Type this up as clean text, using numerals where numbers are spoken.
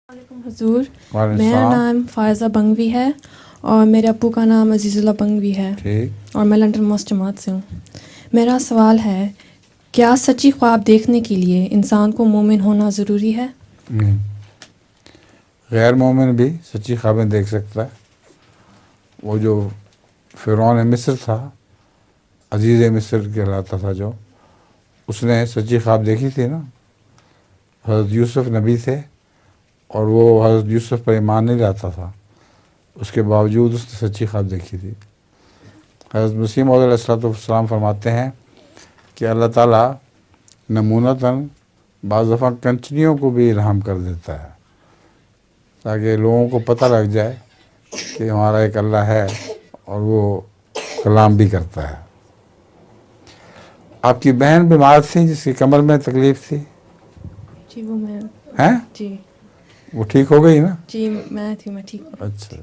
وعلیکم حضور، میرا نام فائزہ بنگوی ہے اور میرے ابو کا نام عزیز اللہ بنگوی ہے اور میں لنڈن موسٹ جماعت سے ہوں۔ میرا سوال ہے، کیا سچی خواب دیکھنے کے لیے انسان کو مومن ہونا ضروری ہے؟ نہیں، غیر مومن بھی سچی خوابیں دیکھ سکتا ہے۔ وہ جو فرعون مصر تھا، عزیز مصر کہلاتا تھا، جو اس نے سچی خواب دیکھی تھی نا۔ حضرت یوسف نبی تھے اور وہ حضرت یوسف پر ایمان نہیں لاتا تھا، اس کے باوجود اس نے سچی خواب دیکھی تھی۔ حضرت مسیح موعود علیہ السلام فرماتے ہیں کہ اللہ تعالیٰ نمونتاً بعض دفعہ کنچنیوں کو بھی الہام کر دیتا ہے تاکہ لوگوں کو پتہ لگ جائے کہ ہمارا ایک اللہ ہے اور وہ کلام بھی کرتا ہے۔ آپ کی بہن بیمار تھی جس کی کمر میں تکلیف تھی، جی وہ میں ہیں؟ جی وہ ٹھیک ہو گئی نا؟ جی میں ٹھیک ہوں۔ اچھا۔